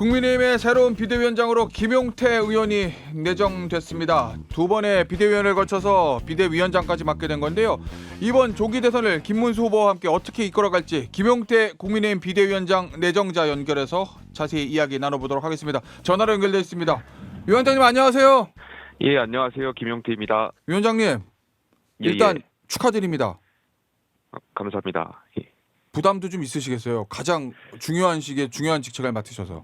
국민의힘의 새로운 비대위원장으로 김용태 의원이 내정됐습니다. 두 번의 비대위원을 거쳐서 비대위원장까지 맡게 된 건데요. 이번 조기 대선을 김문수 후보와 함께 어떻게 이끌어갈지 김용태 국민의힘 비대위원장 내정자 연결해서 자세히 이야기 나눠보도록 하겠습니다. 전화로 연결되어 있습니다. 위원장님 안녕하세요. 예, 안녕하세요. 김용태입니다. 위원장님 일단 축하드립니다. 감사합니다. 예. 부담도 좀 있으시겠어요. 가장 중요한 시기에 중요한 직책을 맡으셔서.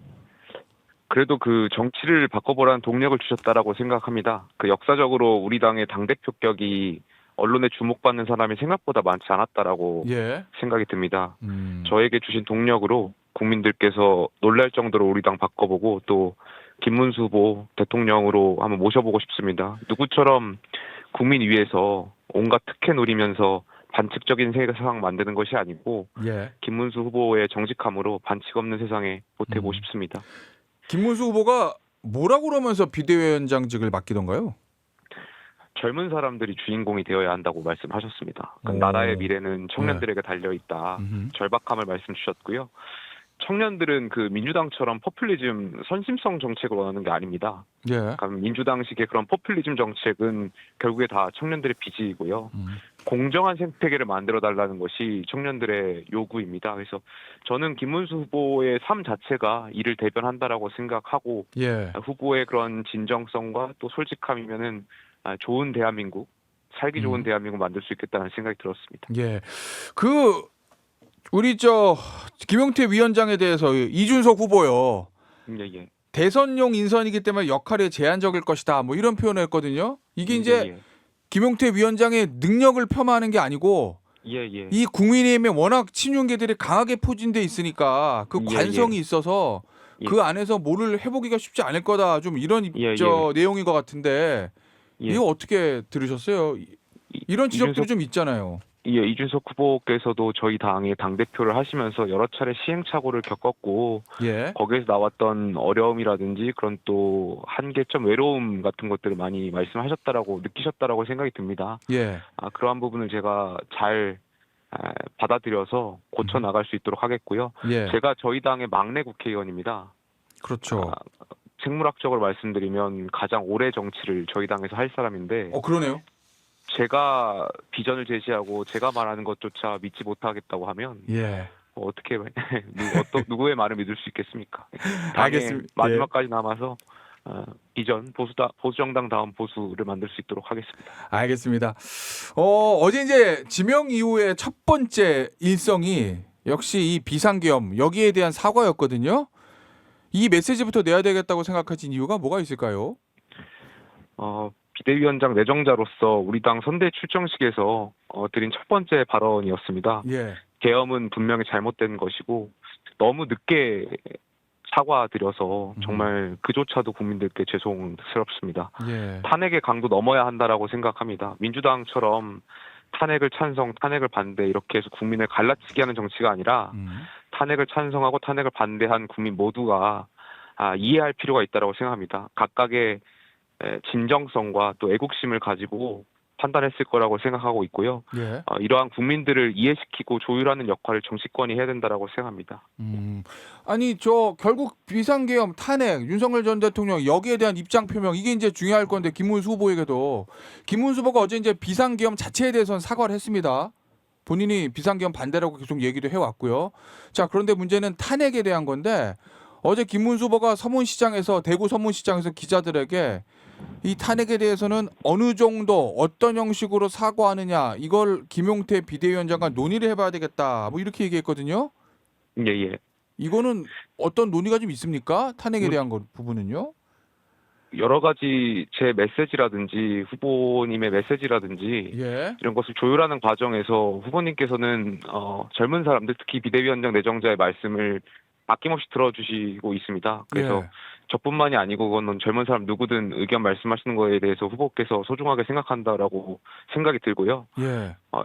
그래도 그 정치를 바꿔보라는 동력을 주셨다라고 생각합니다. 그 역사적으로 우리 당의 당대표격이 언론에 주목받는 사람이 생각보다 많지 않았다라고 생각이 듭니다. 저에게 주신 동력으로 국민들께서 놀랄 정도로 우리 당 바꿔보고 또 김문수 후보 대통령으로 한번 모셔보고 싶습니다. 누구처럼 국민 위해서 온갖 특혜 노리면서 반칙적인 세상 만드는 것이 아니고 김문수 후보의 정직함으로 반칙 없는 세상에 보태고 싶습니다. 김문수 후보가 뭐라고 그러면서 비대위원장직을 맡기던가요? 젊은 사람들이 주인공이 되어야 한다고 말씀하셨습니다. 그러니까 나라의 미래는 청년들에게 달려있다. 절박함을 말씀 주셨고요. 청년들은 그 민주당처럼 포퓰리즘, 선심성 정책을 원하는 게 아닙니다. 그러니까 민주당식의 그런 포퓰리즘 정책은 결국에 다 청년들의 비지이고요. 공정한 생태계를 만들어달라는 것이 청년들의 요구입니다. 그래서 저는 김문수 후보의 삶 자체가 이를 대변한다라고 생각하고 후보의 그런 진정성과 또 솔직함이면은 좋은 대한민국, 살기 좋은 대한민국 만들 수 있겠다는 생각이 들었습니다. 우리 김용태 위원장에 대해서 이준석 후보요. 대선용 인선이기 때문에 역할이 제한적일 것이다. 뭐 이런 표현을 했거든요. 이게 이제 김용태 위원장의 능력을 폄하하는 게 아니고 이 국민의힘에 워낙 친윤계들이 강하게 포진돼 있으니까 그 관성이 있어서 그 안에서 뭐를 해보기가 쉽지 않을 거다. 좀 이런 내용인 것 같은데 이거 어떻게 들으셨어요? 이런 지적들이 좀 있잖아요. 이준석 후보께서도 저희 당의 당대표를 하시면서 여러 차례 시행착오를 겪었고 거기에서 나왔던 어려움이라든지 그런 또 한계점, 외로움 같은 것들을 많이 말씀하셨다라고 느끼셨다라고 생각이 듭니다. 그러한 부분을 제가 잘 받아들여서 고쳐 나갈 수 있도록 하겠고요. 제가 저희 당의 막내 국회의원입니다. 그렇죠. 생물학적으로 말씀드리면 가장 오래 정치를 저희 당에서 할 사람인데. 그러네요. 제가 비전을 제시하고 제가 말하는 것조차 믿지 못하겠다고 하면 어떻게 누구의 말을 믿을 수 있겠습니까? 알겠습니다. 마지막까지 남아서 비전 보수정당 다음 보수를 만들 수 있도록 하겠습니다. 알겠습니다. 어제 이제 지명 이후에 첫 번째 일성이 역시 이 비상계엄 여기에 대한 사과였거든요. 이 메시지부터 내야 되겠다고 생각하신 이유가 뭐가 있을까요? 비대위원장 내정자로서 우리 당 선대 출정식에서 드린 첫 번째 발언이었습니다. 계엄은 분명히 잘못된 것이고 너무 늦게 사과드려서 정말 그조차도 국민들께 죄송스럽습니다. 탄핵의 강도 넘어야 한다라고 생각합니다. 민주당처럼 탄핵을 찬성, 탄핵을 반대 이렇게 해서 국민을 갈라치게 하는 정치가 아니라 탄핵을 찬성하고 탄핵을 반대한 국민 모두가 이해할 필요가 있다고 생각합니다. 각각의 진정성과 또 애국심을 가지고 판단했을 거라고 생각하고 있고요. 이러한 국민들을 이해시키고 조율하는 역할을 정치권이 해야 된다라고 생각합니다. 아니 결국 비상계엄 탄핵 윤석열 전 대통령 여기에 대한 입장 표명 이게 이제 중요할 건데 김문수 후보에게도 김문수 후보가 어제 이제 비상계엄 자체에 대해서는 사과를 했습니다. 본인이 비상계엄 반대라고 계속 얘기도 해왔고요. 자 그런데 문제는 탄핵에 대한 건데 어제 김문수 후보가 대구 서문시장에서 기자들에게 이 탄핵에 대해서는 어느 정도 어떤 형식으로 사과하느냐 이걸 김용태 비대위원장과 논의를 해봐야 되겠다 뭐 이렇게 얘기했거든요. 이거는 어떤 논의가 좀 있습니까? 탄핵에 대한 부분은요? 여러 가지 제 메시지라든지 후보님의 메시지라든지 이런 것을 조율하는 과정에서 후보님께서는 젊은 사람들 특히 비대위원장 내정자의 말씀을 아낌없이 들어주시고 있습니다. 그래서 저뿐만이 아니고 그건 젊은 사람 누구든 의견 말씀하시는 거에 대해서 후보께서 소중하게 생각한다라고 생각이 들고요.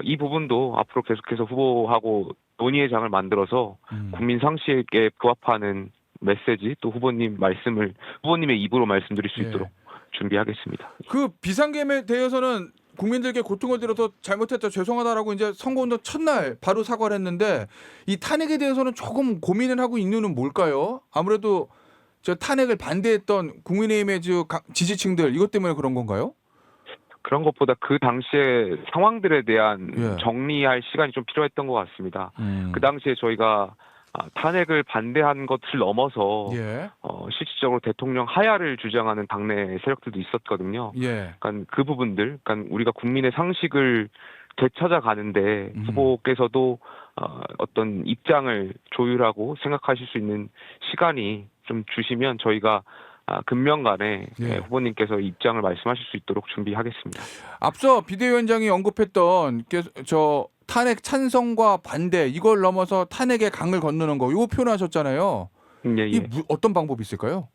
이 부분도 앞으로 계속해서 후보하고 논의의 장을 만들어서 국민 상식에 부합하는 메시지 또 후보님의 입으로 말씀드릴 수 있도록 준비하겠습니다. 그 비상계엄에 대해서는 국민들께 고통을 드려서 잘못했다 죄송하다라고 이제 선거운동 첫날 바로 사과를 했는데 이 탄핵에 대해서는 조금 고민을 하고 있는 이유는 뭘까요? 아무래도 저 탄핵을 반대했던 국민의힘의 지지층들 이것 때문에 그런 건가요? 그런 것보다 그 당시의 상황들에 대한 예. 정리할 시간이 좀 필요했던 것 같습니다. 그 당시에 저희가 탄핵을 반대한 것을 넘어서 예. 실질적으로 대통령 하야를 주장하는 당내 세력들도 있었거든요. 예. 그러니까 그 부분들, 그러니까 우리가 국민의 상식을 되찾아가는데 후보께서도 어떤 입장을 조율하고 생각하실 수 있는 시간이 좀 주시면 저희가 금명간에 예. 후보님께서 입장을 말씀하실 수 있도록 준비하겠습니다. 앞서 비대위원장이 언급했던 저 탄핵 찬성과 반대 이걸 넘어서 탄핵의 강을 건너는 거 이거 표현하셨잖아요. 예, 이 예. 어떤 방법이 있을까요?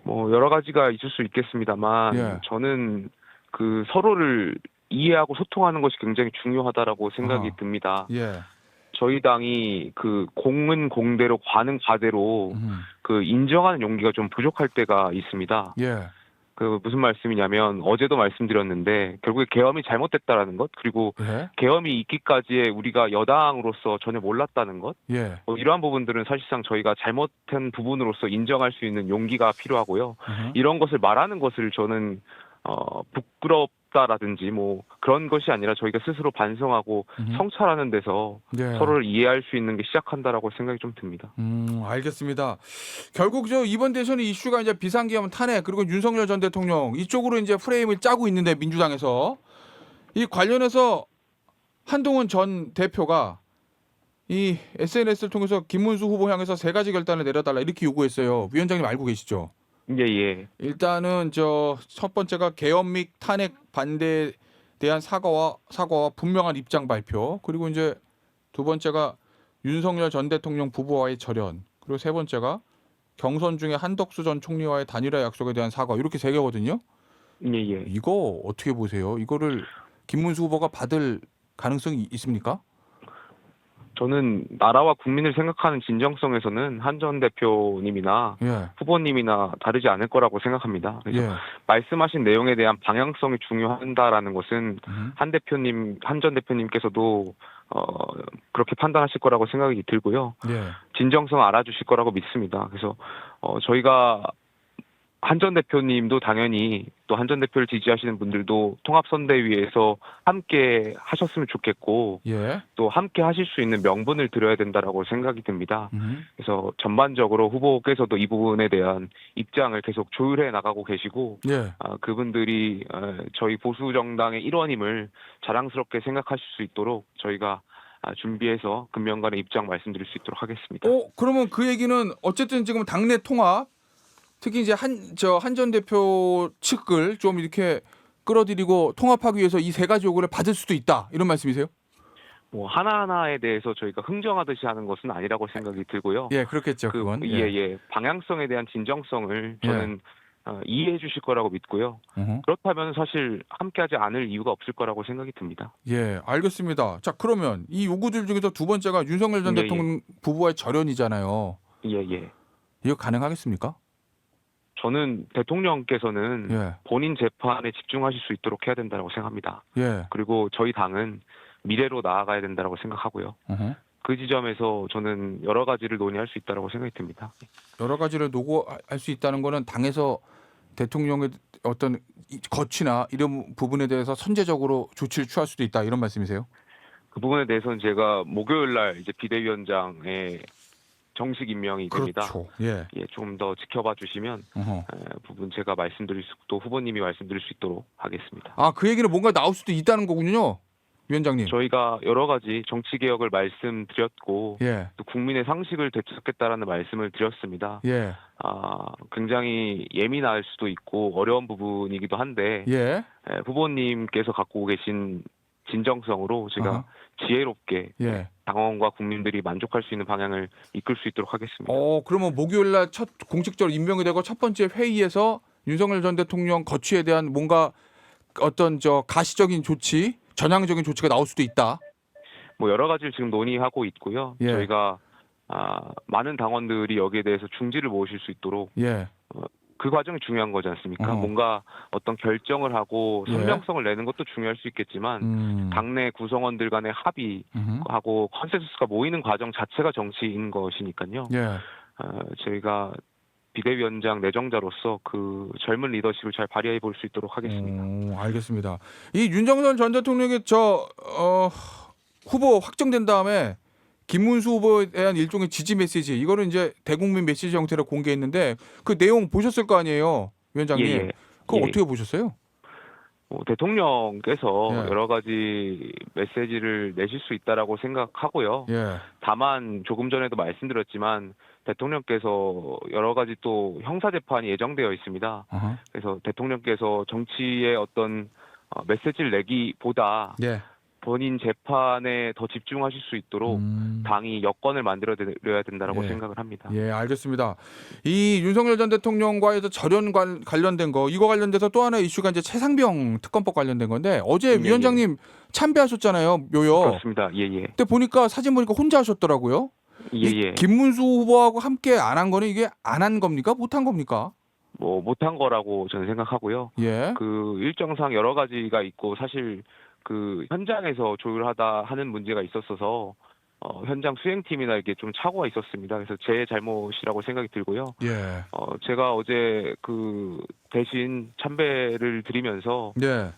뭐 여러 가지가 있을 수 있겠습니다만 예. 저는 그 서로를 이해하고 소통하는 것이 굉장히 중요하다라고 생각이 듭니다. 예. 저희 당이 그 공은 공대로 과는 과대로 그 인정하는 용기가 좀 부족할 때가 있습니다. 예. 그 무슨 말씀이냐면 어제도 말씀드렸는데 결국에 계엄이 잘못됐다라는 것 그리고 예. 계엄이 있기까지에 우리가 여당으로서 전혀 몰랐다는 것 예. 이러한 부분들은 사실상 저희가 잘못한 부분으로서 인정할 수 있는 용기가 필요하고요. 이런 것을 말하는 것을 저는 부끄럽다라든지 뭐 그런 것이 아니라 저희가 스스로 반성하고 성찰하는 데서 예. 서로를 이해할 수 있는 게 시작한다라고 생각이 좀 듭니다. 알겠습니다. 결국 저 이번 대선의 이슈가 이제 비상계엄 탄핵 그리고 윤석열 전 대통령 이쪽으로 이제 프레임을 짜고 있는데 민주당에서 이 관련해서 한동훈 전 대표가 이 SNS를 통해서 김문수 후보 향해서 3가지 결단을 내려달라 이렇게 요구했어요. 위원장님 알고 계시죠? 예, 예. 일단은 저 첫 번째가 계엄 및 탄핵 반대에 대한 사과와 분명한 입장 발표. 그리고 이제 두 번째가 윤석열 전 대통령 부부와의 절연. 그리고 세 번째가 경선 중에 한덕수 전 총리와의 단일화 약속에 대한 사과. 이렇게 3개거든요. 예, 예. 이거 어떻게 보세요? 이거를 김문수 후보가 받을 가능성이 있습니까? 저는 나라와 국민을 생각하는 진정성에서는 한 전 대표님이나 예. 후보님이나 다르지 않을 거라고 생각합니다. 그래서 예. 말씀하신 내용에 대한 방향성이 중요하다라는 것은 한 전 대표님께서도 그렇게 판단하실 거라고 생각이 들고요. 예. 진정성 알아주실 거라고 믿습니다. 그래서 저희가 한 전 대표님도 당연히 또 한 전 대표를 지지하시는 분들도 통합선대위에서 함께 하셨으면 좋겠고 예. 또 함께 하실 수 있는 명분을 드려야 된다라고 생각이 듭니다. 그래서 전반적으로 후보께서도 이 부분에 대한 입장을 계속 조율해 나가고 계시고 예. 그분들이 저희 보수 정당의 일원임을 자랑스럽게 생각하실 수 있도록 저희가 준비해서 금명간의 입장 말씀드릴 수 있도록 하겠습니다. 그러면 그 얘기는 어쨌든 지금 당내 통합 특히 이제 한 전 대표 측을 좀 이렇게 끌어들이고 통합하기 위해서 이 3가지 요구를 받을 수도 있다 이런 말씀이세요? 뭐 하나하나에 대해서 저희가 흥정하듯이 하는 것은 아니라고 생각이 들고요. 예, 그렇겠죠. 그건. 예. 방향성에 대한 진정성을 저는 이해해 주실 거라고 믿고요. 그렇다면 사실 함께하지 않을 이유가 없을 거라고 생각이 듭니다. 예, 알겠습니다. 자, 그러면 이 요구들 중에서 두 번째가 윤석열 전 대통령 부부와의 절연이잖아요. 예. 이거 가능하겠습니까? 저는 대통령께서는 예. 본인 재판에 집중하실 수 있도록 해야 된다고 생각합니다. 예. 그리고 저희 당은 미래로 나아가야 된다고 생각하고요. 그 지점에서 저는 여러 가지를 논의할 수 있다고 생각이 듭니다. 여러 가지를 노고할 수 있다는 거는 당에서 대통령의 어떤 거취나 이런 부분에 대해서 선제적으로 조치를 취할 수도 있다 이런 말씀이세요? 그 부분에 대해서는 제가 목요일 날 이제 비대위원장의 정식 임명이 됩니다. 그렇죠. 예. 좀 더 지켜봐 주시면 부분 제가 말씀드릴 수, 또 후보님이 말씀드릴 수 있도록 하겠습니다. 그 얘기는 뭔가 나올 수도 있다는 거군요, 위원장님. 저희가 여러 가지 정치 개혁을 말씀드렸고 예. 또 국민의 상식을 되찾겠다라는 말씀을 드렸습니다. 예. 굉장히 예민할 수도 있고 어려운 부분이기도 한데 예. 후보님께서 갖고 계신 진정성으로 제가 지혜롭게 예. 당원과 국민들이 만족할 수 있는 방향을 이끌 수 있도록 하겠습니다. 그러면 목요일 날 첫 공식적으로 임명이 되고 첫 번째 회의에서 윤석열 전 대통령 거취에 대한 뭔가 어떤 가시적인 조치, 전향적인 조치가 나올 수도 있다. 뭐 여러 가지를 지금 논의하고 있고요. 예. 저희가 많은 당원들이 여기에 대해서 중지를 모으실 수 있도록 예. 그 과정이 중요한 거지 않습니까? 뭔가 어떤 결정을 하고 선명성을 내는 것도 중요할 수 있겠지만 당내 구성원들 간의 합의하고 컨센서스가 모이는 과정 자체가 정치인 것이니까요. 예. 저희가 비대위원장 내정자로서 그 젊은 리더십을 잘 발휘해 볼 수 있도록 하겠습니다. 알겠습니다. 이 윤석열 전 대통령의 후보 확정된 다음에 김문수 후보에 대한 일종의 지지 메시지, 이거는 이제 대국민 메시지 형태로 공개했는데 그 내용 보셨을 거 아니에요, 위원장님? 예. 그거 어떻게 보셨어요? 대통령께서 예. 여러 가지 메시지를 내실 수 있다라고 생각하고요. 예. 다만 조금 전에도 말씀드렸지만 대통령께서 여러 가지 또 형사 재판이 예정되어 있습니다. 어허. 그래서 대통령께서 정치의 어떤 메시지를 내기보다 예. 본인 재판에 더 집중하실 수 있도록 당이 여건을 만들어야 된다라고 예. 생각을 합니다. 예, 알겠습니다. 이 윤석열 전 대통령과의 절연 관련된 거, 이거 관련돼서 또 하나의 이슈가 이제 최상병 특검법 관련된 건데 어제 예, 위원장님 참배하셨잖아요, 묘역. 그렇습니다. 예예. 근데 보니까 사진 보니까 혼자 하셨더라고요. 예예. 김문수 후보하고 함께 안 한 거는 이게 안 한 겁니까? 못 한 겁니까? 못한 거라고 저는 생각하고요. 예. 그 일정상 여러 가지가 있고 사실 그 현장에서 조율하다 하는 문제가 있었어서 현장 수행팀이나 이게 좀 착오가 있었습니다. 그래서 제 잘못이라고 생각이 들고요. 예. 제가 어제 그 대신 참배를 드리면서 예.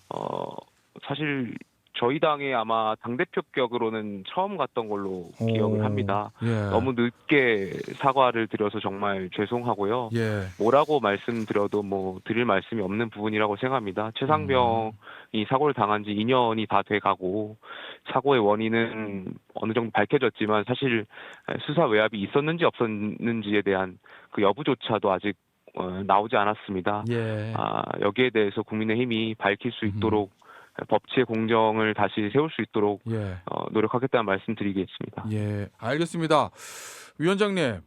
사실 저희 당에 아마 당대표격으로는 처음 갔던 걸로 기억을 합니다. 예. 너무 늦게 사과를 드려서 정말 죄송하고요. 예. 뭐라고 말씀드려도 드릴 말씀이 없는 부분이라고 생각합니다. 최상병이 사고를 당한 지 2년이 다 돼가고 사고의 원인은 어느 정도 밝혀졌지만 사실 수사 외압이 있었는지 없었는지에 대한 그 여부조차도 아직 나오지 않았습니다. 예. 여기에 대해서 국민의힘이 밝힐 수 있도록 법치의 공정을 다시 세울 수 있도록 예. 노력하겠다는 말씀드리겠습니다. 예, 알겠습니다. 위원장님,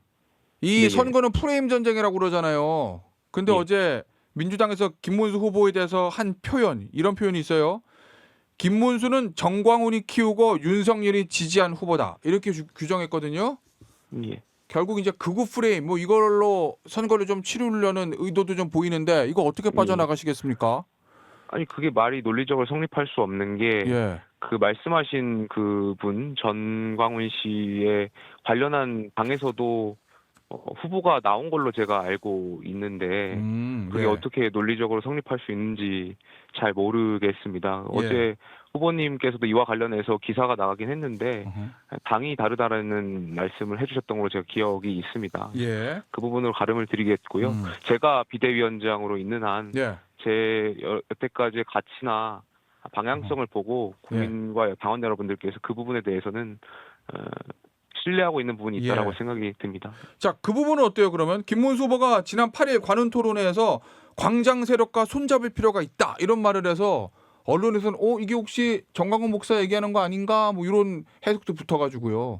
이 네네. 선거는 프레임 전쟁이라고 그러잖아요. 근데 예. 어제 민주당에서 김문수 후보에 대해서 한 표현, 이런 표현이 있어요. 김문수는 정광훈이 키우고 윤석열이 지지한 후보다, 이렇게 규정했거든요. 예. 결국 이제 극우 프레임 이걸로 선거를 좀 치르려는 의도도 좀 보이는데 이거 어떻게 빠져나가시겠습니까? 아니 그게 말이 논리적으로 성립할 수 없는 게 예. 그 말씀하신 그분 전광훈 씨의 관련한 당에서도 후보가 나온 걸로 제가 알고 있는데 그게 예. 어떻게 논리적으로 성립할 수 있는지 잘 모르겠습니다. 어제 후보님께서도 이와 관련해서 기사가 나가긴 했는데 당이 다르다는 말씀을 해주셨던 걸로 제가 기억이 있습니다. 예. 그 부분으로 가름을 드리겠고요. 제가 비대위원장으로 있는 한 예. 제 여태까지의 가치나 방향성을 보고 국민과 당원 여러분들께서 그 부분에 대해서는 신뢰하고 있는 부분이 있다라고 생각이 듭니다. 자, 그 부분은 어때요? 그러면 김문수 후보가 지난 8일 관훈 토론회에서 광장 세력과 손잡을 필요가 있다 이런 말을 해서 언론에서는 이게 혹시 정광훈 목사 얘기하는 거 아닌가 이런 해석도 붙어가지고요.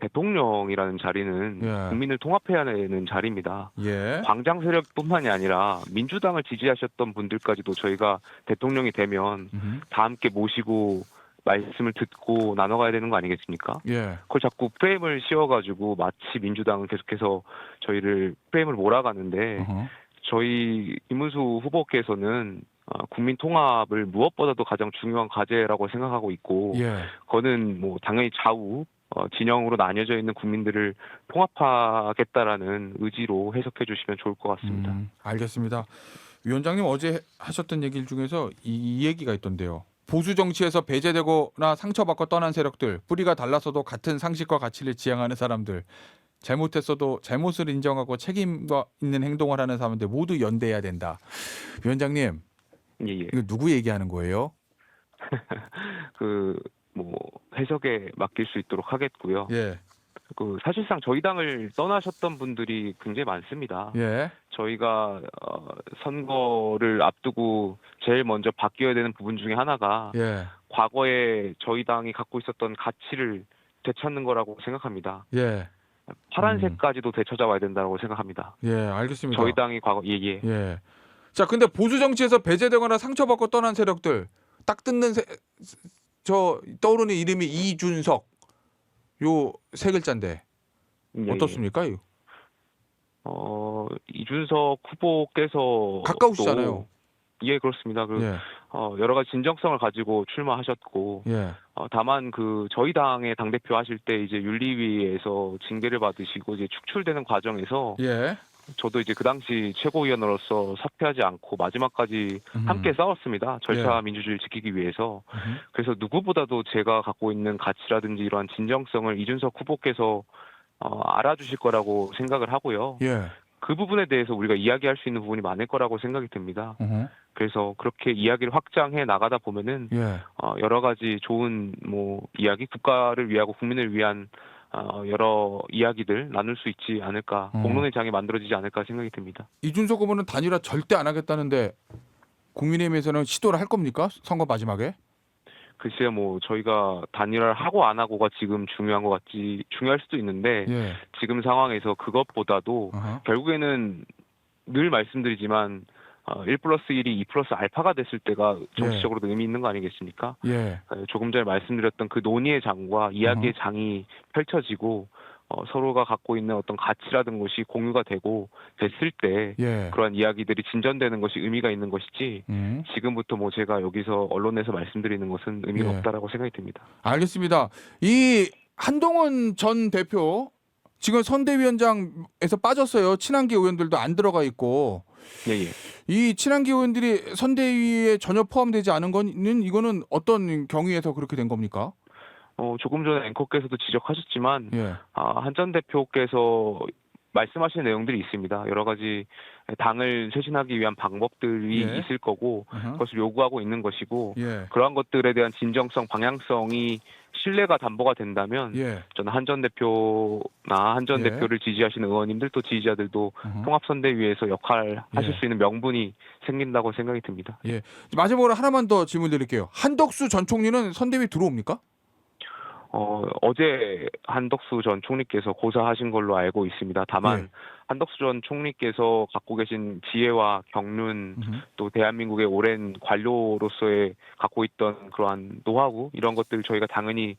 대통령이라는 자리는 국민을 통합해야 하는 자리입니다. 예. 광장 세력뿐만이 아니라 민주당을 지지하셨던 분들까지도 저희가 대통령이 되면 다 함께 모시고 말씀을 듣고 나눠가야 되는 거 아니겠습니까? 예. 그걸 자꾸 프레임을 씌워가지고 마치 민주당은 계속해서 저희를 프레임을 몰아가는데 저희 김문수 후보께서는 국민 통합을 무엇보다도 가장 중요한 과제라고 생각하고 있고 그거는 당연히 좌우 진영으로 나뉘어져 있는 국민들을 통합하겠다라는 의지로 해석해 주시면 좋을 것 같습니다. 알겠습니다. 위원장님 어제 하셨던 얘기 중에서 이 얘기가 있던데요. 보수 정치에서 배제되거나 상처받고 떠난 세력들, 뿌리가 달라서도 같은 상식과 가치를 지향하는 사람들, 잘못했어도 잘못을 인정하고 책임과 있는 행동을 하는 사람들 모두 연대해야 된다. 위원장님, 이거 누구 얘기하는 거예요? 해석에 맡길 수 있도록 하겠고요. 예. 사실상 저희 당을 떠나셨던 분들이 굉장히 많습니다. 예. 저희가 선거를 앞두고 제일 먼저 바뀌어야 되는 부분 중에 하나가 과거에 저희 당이 갖고 있었던 가치를 되찾는 거라고 생각합니다. 예. 파란색까지도 되찾아와야 된다고 생각합니다. 예, 알겠습니다. 저희 당이 과거 예. 자, 근데 보수 정치에서 배제되거나 상처받고 떠난 세력들 딱 듣는 떠오르는 이름이 이준석 요 세 글자인데 어떻습니까? 이준석 후보께서 가까우시잖아요. 예, 그렇습니다. 여러 가지 진정성을 가지고 출마하셨고 다만 저희 당의 당대표 하실 때 이제 윤리위에서 징계를 받으시고 이제 축출되는 과정에서 예. 저도 이제 그 당시 최고위원으로서 사퇴하지 않고 마지막까지 함께 싸웠습니다. 절차 예. 민주주의를 지키기 위해서. 그래서 누구보다도 제가 갖고 있는 가치라든지 이러한 진정성을 이준석 후보께서 알아주실 거라고 생각을 하고요. 예. 그 부분에 대해서 우리가 이야기할 수 있는 부분이 많을 거라고 생각이 듭니다. 그래서 그렇게 이야기를 확장해 나가다 보면은 예. 여러 가지 좋은 이야기, 국가를 위하고 국민을 위한 여러 이야기들 나눌 수 있지 않을까, 공론의 장이 만들어지지 않을까 생각이 듭니다. 이준석 후보는 단일화 절대 안 하겠다는데 국민의힘에서는 시도를 할 겁니까? 선거 마지막에? 글쎄요, 저희가 단일화를 하고 안 하고가 지금 중요할 수도 있는데 예. 지금 상황에서 그것보다도 결국에는 늘 말씀드리지만 1+1이 2+알파가 됐을 때가 정치적으로도 의미 있는 거 아니겠습니까? 예. 조금 전에 말씀드렸던 그 논의의 장과 이야기의 장이 펼쳐지고 서로가 갖고 있는 어떤 가치라든 것이 공유가 되고 됐을 때 예. 그러한 이야기들이 진전되는 것이 의미가 있는 것이지 지금부터 제가 여기서 언론에서 말씀드리는 것은 의미가 예. 없다라고 생각이 듭니다. 알겠습니다. 이 한동훈 전 대표 지금 선대위원장에서 빠졌어요. 친한계 의원들도 안 들어가 있고. 예. 이 친한계 의원들이 선대위에 전혀 포함되지 않은 거는 이거는 어떤 경위에서 그렇게 된 겁니까? 조금 전에 앵커께서도 지적하셨지만 예. 한 전 대표께서 말씀하신 내용들이 있습니다. 여러 가지 당을 쇄신하기 위한 방법들이 예. 있을 거고 그것을 요구하고 있는 것이고 예. 그러한 것들에 대한 진정성, 방향성이 신뢰가 담보가 된다면 예. 저는 한 전 대표나 한 전 예. 대표를 지지하시는 의원님들 또 지지자들도 통합선대위에서 역할하실 예. 수 있는 명분이 생긴다고 생각이 듭니다. 예. 마지막으로 하나만 더 질문 드릴게요. 한덕수 전 총리는 선대위 들어옵니까? 어제 한덕수 전 총리께서 고사하신 걸로 알고 있습니다. 다만 예. 한덕수 전 총리께서 갖고 계신 지혜와 경륜 또 대한민국의 오랜 관료로서의 갖고 있던 그러한 노하우 이런 것들 저희가 당연히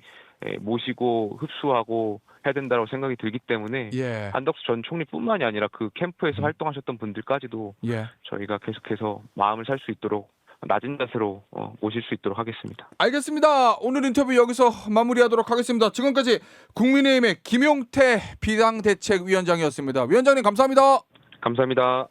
모시고 흡수하고 해야 된다고 생각이 들기 때문에 예. 한덕수 전 총리뿐만이 아니라 그 캠프에서 활동하셨던 분들까지도 예. 저희가 계속해서 마음을 살 수 있도록 낮은 자세로 모실 수 있도록 하겠습니다. 알겠습니다. 오늘 인터뷰 여기서 마무리하도록 하겠습니다. 지금까지 국민의힘의 김용태 비상대책위원장이었습니다. 위원장님 감사합니다. 감사합니다.